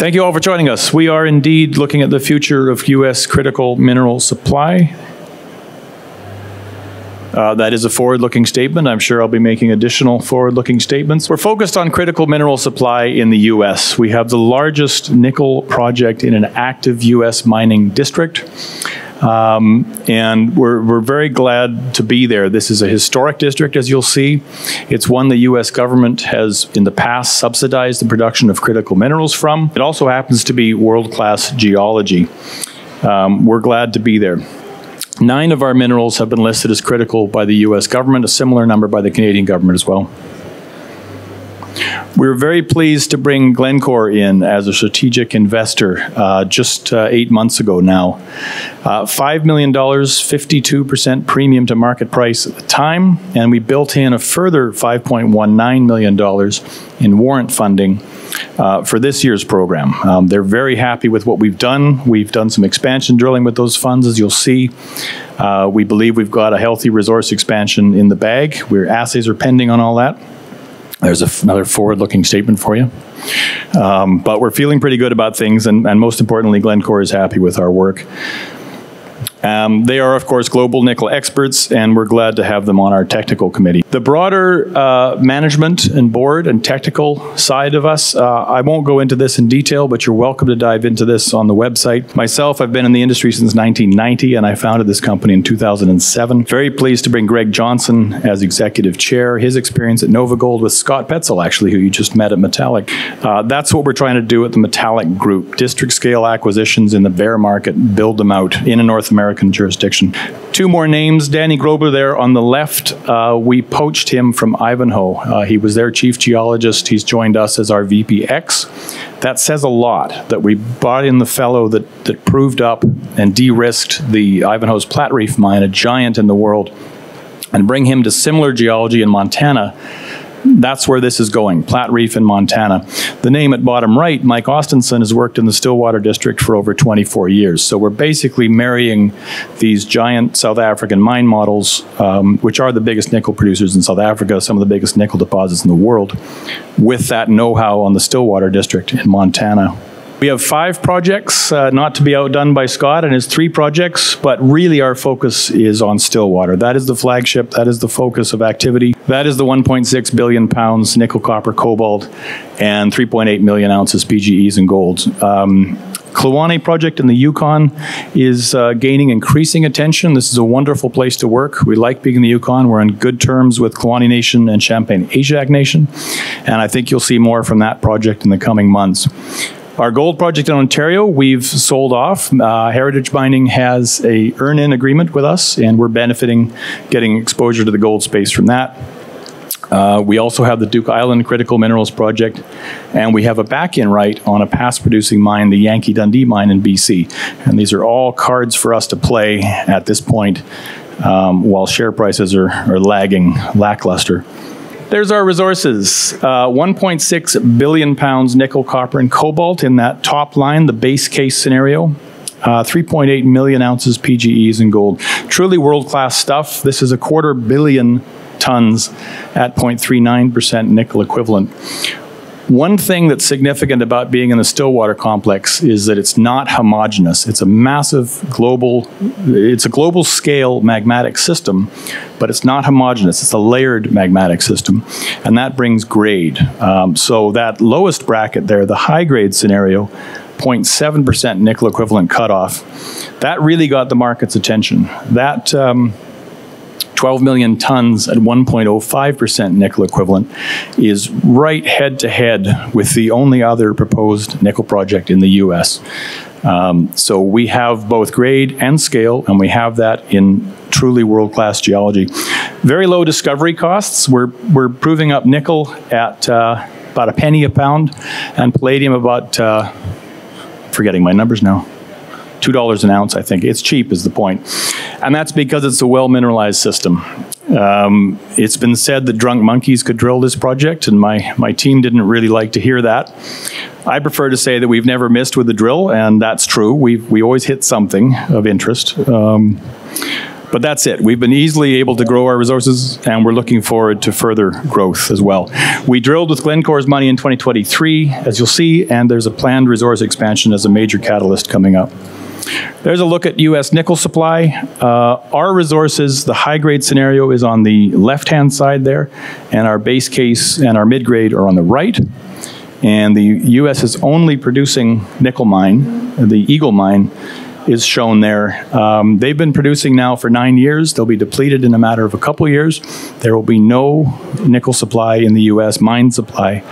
Thank you all for joining us. We are indeed looking at the future of U.S. critical mineral supply. That is a forward-looking statement. I'm sure I'll be making additional forward-looking statements. We're focused on critical mineral supply in the U.S. We have the largest nickel project in an active U.S. mining district. And we're very glad to be there. This is a historic district, as you'll see. It's one the U.S. government has, in the past, subsidized the production of critical minerals from. It also happens to be world-class geology. We're glad to be there. 9 of our minerals have been listed as critical by the U.S. government, a similar number by the Canadian government as well. We're very pleased to bring Glencore in as a strategic investor just 8 months ago now. $5 million, 52% premium to market price at the time, and we built in a further $5.19 million in warrant funding for this year's program. They're very happy with what we've done. We've done some expansion drilling with those funds, as you'll see. We believe we've got a healthy resource expansion in the bag. Assays are pending on all that. There's another forward-looking statement for you. But we're feeling pretty good about things, and most importantly, Glencore is happy with our work. They are, of course, global nickel experts, and we're glad to have them on our technical committee. The broader management and board and technical side of us, I won't go into this in detail, but you're welcome to dive into this on the website. Myself, I've been in the industry since 1990, and I founded this company in 2007. Very pleased to bring Greg Johnson as executive chair. His experience at NovaGold with Scott Petzel, actually, who you just met at Metallic. That's what we're trying to do at the Metallic Group. District scale acquisitions in the bear market, build them out in a North American jurisdiction. 2 more names. Danny Grobler there on the left. We poached him from Ivanhoe. He was their chief geologist. He's joined us as our VPX. That says a lot, that we brought in the fellow that proved up and de-risked the Ivanhoe's Platreef mine, a giant in the world, and bring him to similar geology in Montana. That's where this is going, Platreef in Montana. The name at bottom right, Mike Austenson, has worked in the Stillwater district for over 24 years. So we're basically marrying these giant South African mine models, which are the biggest nickel producers in South Africa, some of the biggest nickel deposits in the world, with that know-how on the Stillwater district in Montana. We have 5 projects, not to be outdone by Scott and his 3 projects, but really our focus is on Stillwater. That is the flagship, that is the focus of activity. That is the 1.6 billion pounds nickel, copper, cobalt, and 3.8 million ounces PGEs and golds. Kluane project in the Yukon is gaining increasing attention. This is a wonderful place to work. We like being in the Yukon. We're in good terms with Kluane Nation and Champagne-Ajac Nation, and I think you'll see more from that project in the coming months. Our gold project in Ontario, we've sold off. Heritage Mining has a earn-in agreement with us, and we're benefiting, getting exposure to the gold space from that. We also have the Duke Island Critical Minerals Project, and we have a back-in right on a past-producing mine, the Yankee Dundee mine in BC. And these are all cards for us to play at this point while share prices are lackluster. There's our resources. 1.6 billion pounds nickel, copper, and cobalt in that top line, the base case scenario. 3.8 million ounces PGEs and gold. Truly world-class stuff. This is 250 million tons at 0.39% nickel equivalent. One thing that's significant about being in the Stillwater complex is that it's not homogeneous. It's a massive global, it's a global scale magmatic system, but it's not homogeneous. It's a layered magmatic system, and that brings grade. So that lowest bracket there, the high grade scenario, 0.7% nickel equivalent cutoff, that really got the market's attention. That 12 million tons at 1.05% nickel equivalent is right head-to-head with the only other proposed nickel project in the U.S. So we have both grade and scale, and we have that in truly world-class geology. Very low discovery costs. We're proving up nickel at about a penny a pound, and palladium about, forgetting my numbers now, $2 an ounce, I think. It's cheap is the point. And that's because it's a well-mineralized system. It's been said that drunk monkeys could drill this project, and my team didn't really like to hear that. I prefer to say that we've never missed with the drill, and that's true. We always hit something of interest. But that's it. We've been easily able to grow our resources, and we're looking forward to further growth as well. We drilled with Glencore's money in 2023, as you'll see, and there's a planned resource expansion as a major catalyst coming up. There's a look at U.S. nickel supply. Our resources, the high-grade scenario is on the left-hand side there, and our base case and our mid-grade are on the right. And the U.S. is only producing nickel mine, the Eagle mine, is shown there. They've been producing now for 9 years. They'll be depleted in a matter of a couple years. There will be no nickel supply in the U.S., mine supply,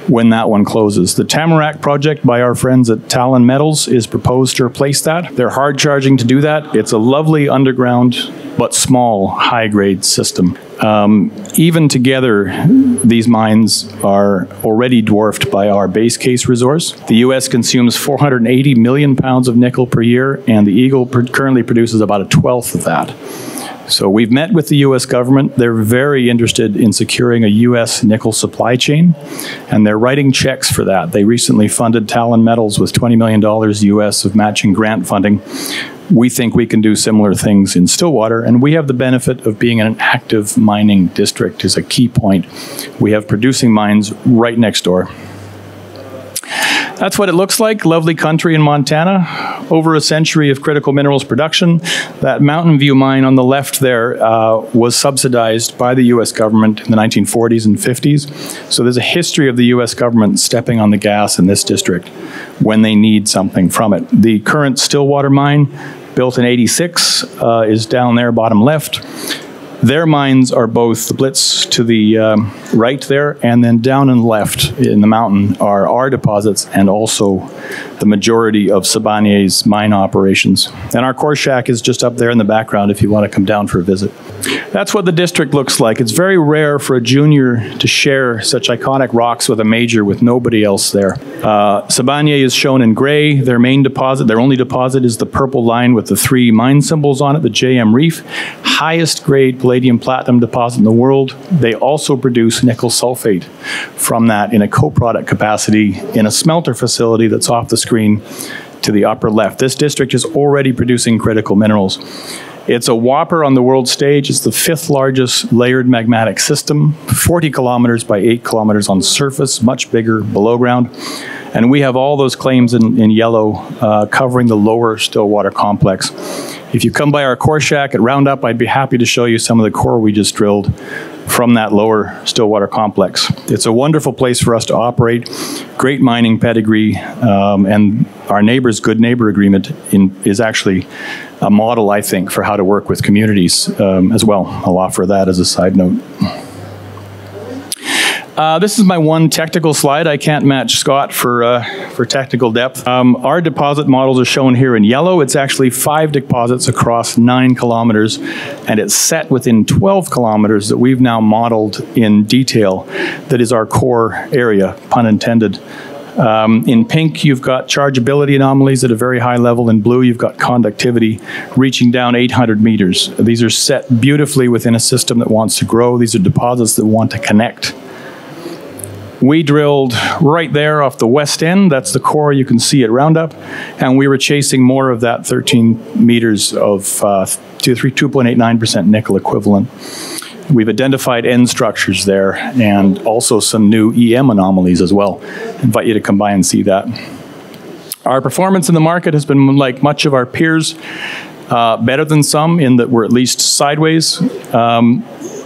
when that one closes. The Tamarack project by our friends at Talon Metals is proposed to replace that. They're hard charging to do that. It's a lovely underground but small high-grade system. Even together, these mines are already dwarfed by our base case resource. The U.S. consumes 480 million pounds of nickel per year, and the Eagle currently produces about a 1/12 of that. So we've met with the U.S. government. They're very interested in securing a U.S. nickel supply chain, and they're writing checks for that. They recently funded Talon Metals with $20 million U.S. of matching grant funding. We think we can do similar things in Stillwater, and we have the benefit of being in an active mining district is a key point. We have producing mines right next door. That's what it looks like. Lovely country in Montana. Over a century of critical minerals production. That Mountain View mine on the left there was subsidized by the U.S. government in the 1940s and 50s. So there's a history of the U.S. government stepping on the gas in this district when they need something from it. The current Stillwater mine, built in '86, is down there, bottom left. Their mines are both the Blitz to the right there, and then down and left in the mountain are our deposits and also the majority of Siboney's mine operations. And our core shack is just up there in the background if you want to come down for a visit. That's what the district looks like. It's very rare for a junior to share such iconic rocks with a major with nobody else there. Siboney is shown in gray. Their main deposit, their only deposit, is the purple line with the 3 mine symbols on it, the JM Reef. Highest grade palladium platinum deposit in the world. They also produce nickel sulfate from that in a co-product capacity in a smelter facility that's off the screen to the upper left. This district is already producing critical minerals. It's a whopper on the world stage. It's the 5th largest layered magmatic system, 40 kilometers by 8 kilometers on surface, much bigger below ground. And we have all those claims in yellow covering the lower Stillwater complex. If you come by our core shack at Roundup, I'd be happy to show you some of the core we just drilled from that lower Stillwater complex. It's a wonderful place for us to operate, great mining pedigree, and our neighbors' good neighbor agreement is actually a model, I think, for how to work with communities as well. I'll offer that as a side note. This is my one technical slide. I can't match Scott for technical depth. Our deposit models are shown here in yellow. It's actually 5 deposits across 9 kilometers, and it's set within 12 kilometers that we've now modeled in detail. That is our core area, pun intended. In pink, you've got chargeability anomalies at a very high level. In blue, you've got conductivity reaching down 800 meters. These are set beautifully within a system that wants to grow. These are deposits that want to connect. We drilled right there off the west end. That's the core you can see at Roundup. And we were chasing more of that 13 meters of 2.89% nickel equivalent. We've identified end structures there and also some new EM anomalies as well. I invite you to come by and see that. Our performance in the market has been, like much of our peers, better than some in that we're at least sideways.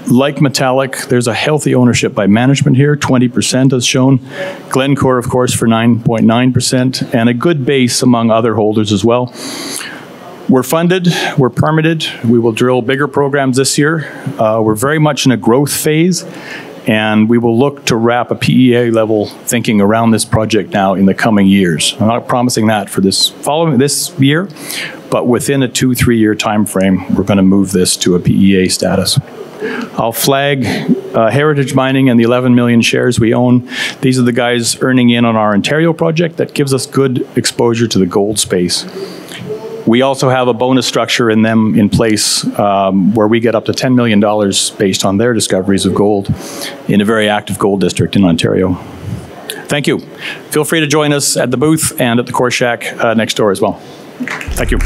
Like metallic, there's a healthy ownership by management here, 20% as shown. Glencore, of course, for 9.9%, and a good base among other holders as well. We're funded, we're permitted, we will drill bigger programs this year. We're very much in a growth phase, and we will look to wrap a PEA level thinking around this project now in the coming years. I'm not promising that for this year, but within a 2-3 year time frame, we're going to move this to a PEA status. I'll flag Heritage Mining and the 11 million shares we own. These are the guys earning in on our Ontario project. That gives us good exposure to the gold space. We also have a bonus structure in them in place where we get up to $10 million based on their discoveries of gold in a very active gold district in Ontario. Thank you. Feel free to join us at the booth and at the core shack next door as well. Thank you.